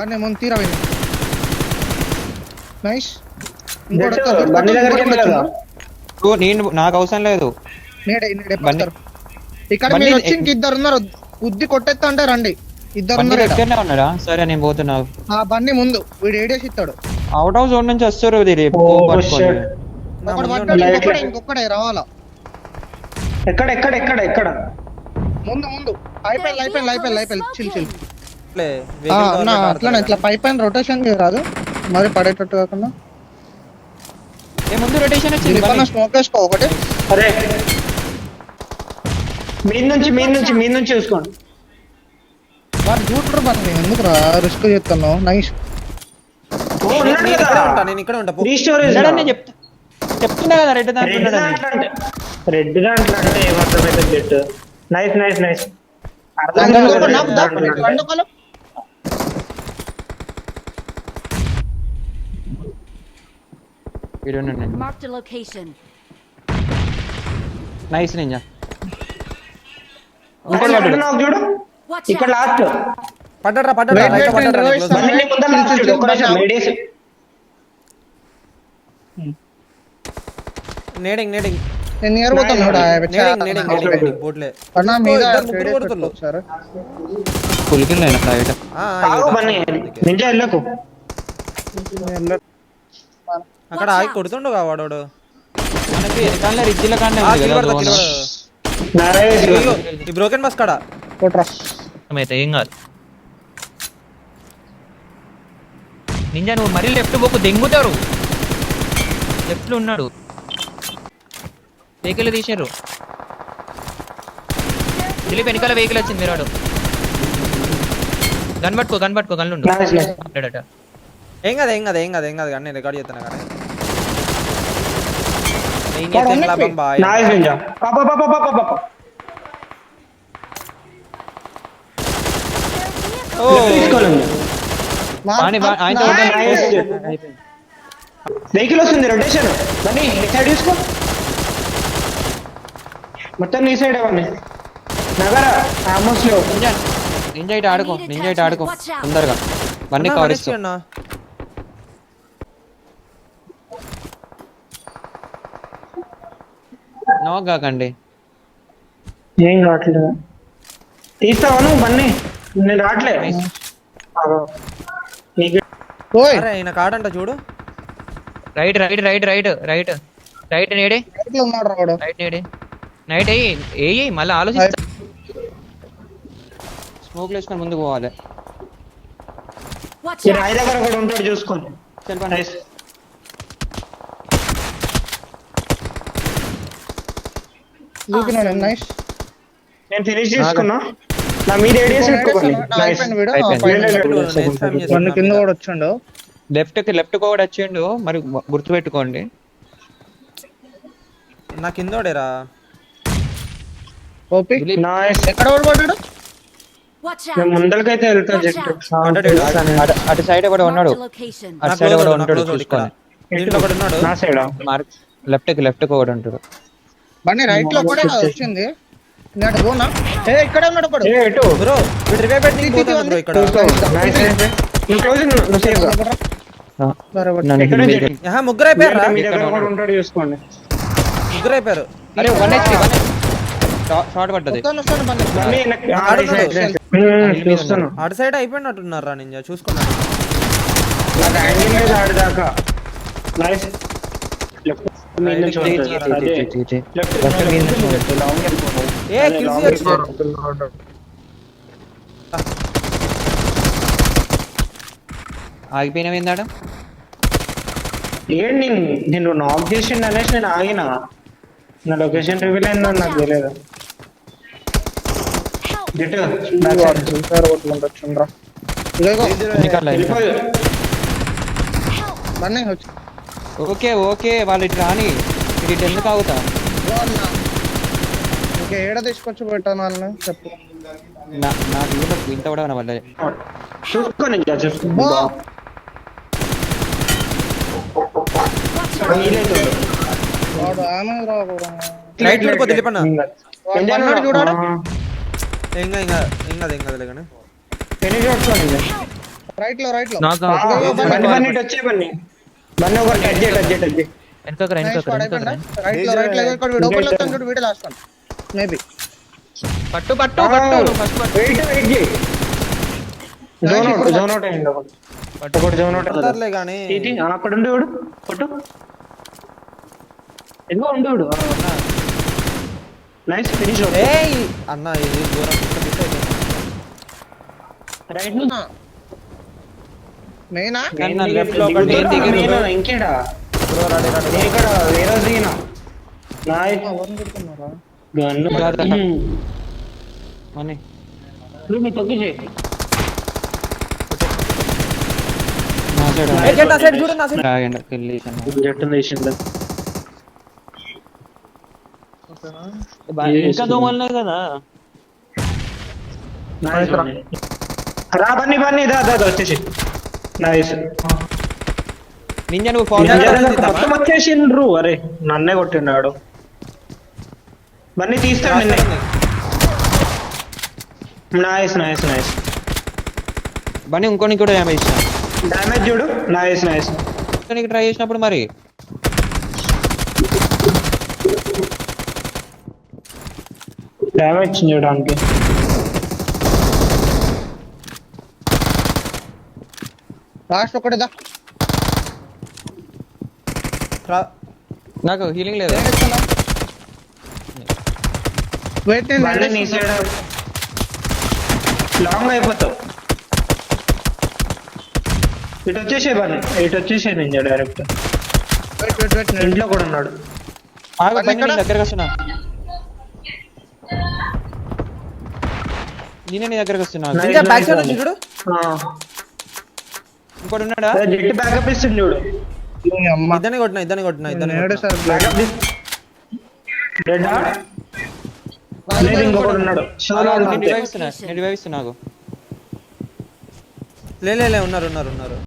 బన్నీ ముందు తీరా వెళ్ళి నైస్ బండి దగ్గరికి వెళ్ళదా నేను నాకు అవసరం లేదు. ఇక్కడ మీరు వచ్చి ఇద్దరు ఉన్నారు, ఉద్ది కొట్టేస్తా అంటే రండి. ఇద్దరు ఉన్నాడా? సరే నేను పోతున్నా. బండి ముందు వీడు ఏడేసి ఇస్తాడు. అవుట్ హౌస్ రోడ్ నుంచి వస్తారు. ఇంకొకడే రావాలా? ఎక్కడ ఎక్కడ ఎక్కడ ఎక్కడ? ముందు ముందు అయిపోయింది చిల్ చిల్. అట్లా ఇట్లా పైపైన రొటేషన్ రాదు మరి పడేటట్టు కాకుండా. ముందు రొటేషన్ వచ్చింది. స్మోక్ వేసుకో ఒకటి. అరే మీ నుంచి చూసుకోండి. వాడు చూడరు బండి ఎందుకు రిస్క్ చేస్తున్నావు? నైస్. నేను ఇక్కడ ఉంటా. చెప్తున్నా కదా రెడ్ దాంట్లో అంటే ఏమర్థమైతే jet. Nice nice nice. Nice ninja. చూడు ఇక్కడ లాస్ట్ పడ్డరా నేడింగ్ బోట్లే అక్కడ ఆగి కొడుతుండు వాడు. మనకి ఎనకాల రిజ్జిల కాండే ఈ బ్రోకెన్ బస్ కాడ అయితే ఏం కాదు. నింజా నువ్వు మరీ లెఫ్ట్ పోకు, దెంగుతారు. లెఫ్ట్ లో ఉన్నాడు. వెహికల్ తీసారు. దిలీప్ వెనకాల వెహికల్ వచ్చింది. మీరు గన్ పట్టుకో గన్లు ఏం కాదు కానీ రికార్డ్ చేస్తున్నా కానీ. వెహికల్ వస్తుంది రొటేషన్. బన్నీ సైడ్ చూసుకో, మొత్తం నీ సైడ్ అవన్నీ నగర ఆల్మోస్ట్ లో. నింజా ఆడుకో తొందరగా. బన్నీ కవర్ ఇస్తున్నా. నో కాకండి, ఏం రావట్లేదు. తీస్తావా నువ్వు బన్నీ? నేను రావట్లే. ఈయన కాడంట చూడు. రైట్ నేడే నైట్ అయ్యి మళ్ళీ ఆలోచిస్తా. స్మోక్ వేసుకొని ముందుకు పోవాలి. రాయి దగ్గర కూడా ఉంటాడు చూసుకోండి. నేను ఫినిష్ చేసుకున్నా. నా మీద ఏడియస్ పెట్టుకోండి. కింద కూడా వచ్చిండు. లెఫ్ట్ కూడా వచ్చిండు. మరి గుర్తు పెట్టుకోండి. నా కిందోడేరా. ఎక్కడ ఓడిపడ్డాడు? ముందరికైతే వెళ్తా. అటు సైడ్ కూడా ఉన్నాడు. అటు సైడ్ కూడా ఉంటాడు చూసుకోండి. నా సైడ్ లెఫ్ట్ కూడా ఉంటాడు. బండి రైట్ లో కూడా వచ్చింది. ఇక్కడ ఉన్నాడు. ముగ్గురు అయిపోయారు. షార్ట్ పడ్డది. అటు సైడ్ అయిపోయినట్టున్నారా నింజా? చూసుకున్నా ఆగిపోయినవి ఏందాడ? ఏంటి నేను నాక్ చేసిండు అనేసి నేను ఆగినా. నా లొకేషన్ రివీల్ అయిందో నాకు తెలియదు. ఓకే వాళ్ళు ఇటు రాని ఇటు ఎందుకు ఆగుతా? ఏడ తీసుకొచ్చి పెట్టాను వాళ్ళని చెప్పు. నాకు ఇంత కూడా పడ్డది. చూసుకోండి రైట్ చూడుకో దిలీప్ అన్న. చూడాడు. ఏం కాదులే కానీ రైట్ లో నాకు బండి బండి ఇటు వచ్చే బండి బండి ఒక టచ్ చేయి వెనకకు రా, వెనకకు రా, వెనకకు రా. రైట్ లో ఇక్కడ వీడు ఓపెన్ లో వస్తాను చూడు వీడే లాస్ట్ వన్ మేబీ పట్టు పట్టు పట్టు నువ్వు ఫస్ట్ పట్టు. వెయిట్ చేయి జోన్ అవుట్ అయ్యింది ఒకటి జోన్ అవుట్ పడతారులే కానీ అక్కడ ఉండేవాడు కొట్టు ఎన్నో ఉండేవాడు నైస్ ఫినిష్ ఏయ్ అన్న ఇది దూరం మిస్ అయిపోయింది. రైట్ మెయినా left లో ఒకటి, ఏం దిగదు. ఇంకేడా బ్రో రెడీ రెడీ ఇక్కడ వేరే దిగినా నైస్ గన్ను మనీ నువ్వు తగ్గి చేయి ఏ గెట్ నా సైడ్ చూడు నా సైడ్ రాగండి వెళ్ళేసాను. జట్టు వేసిండు ఇంకా దోమలున్నాయి కదా. రా బన్నీ బన్నీ దా వచ్చేసి నైస్ నింజా నువ్వు ఫాలో మొత్తం వచ్చేసిండ్రు అరే నన్నే కొట్టిండాడు బన్నీ తీస్తాడు నిన్నే నైస్ నైస్ నైస్ బన్నీ ఇంకోనికి కూడా డ్యామేజ్ ఇచ్చిన. డ్యామేజ్ చూడు నైస్ నైస్ ఇంకోనికి ట్రై చేసినప్పుడు మరి డ్యామేజ్ చూడడానికి లాస్ట్ ఒకటిదా నాకు హీలింగ్ లేదు. వెయిట్ బన్నీ నీ సైడ్ లాంగ్ అయిపోతావు ఇటు వచ్చేసే బన్నీ ఇటు వచ్చేసే నేను డైరెక్ట్ వెయిట్ ఇంట్లో కూడా ఉన్నాడు ఆగు బన్నీ నీ దగ్గరకు వస్తున్నా. నేనే నీ దగ్గరకు వస్తున్నా. ఇంకా బ్యాక్ సైడ్ నుంచి చూడు ఇంకోటి ఉన్నాడా? జెట్ బ్యాకప్ ఇస్తుంది చూడు అమ్మ ఇద్దరిని కొట్టినా ఏడు సార్ బ్యాకప్ డెడ్ లేదు ఇంకొకడు ఉన్నాడు నేను రివైవ్ ఇస్తున్నా, నేను రివైవ్ ఇస్తున్నా. ఆగు. లే ఉన్నారు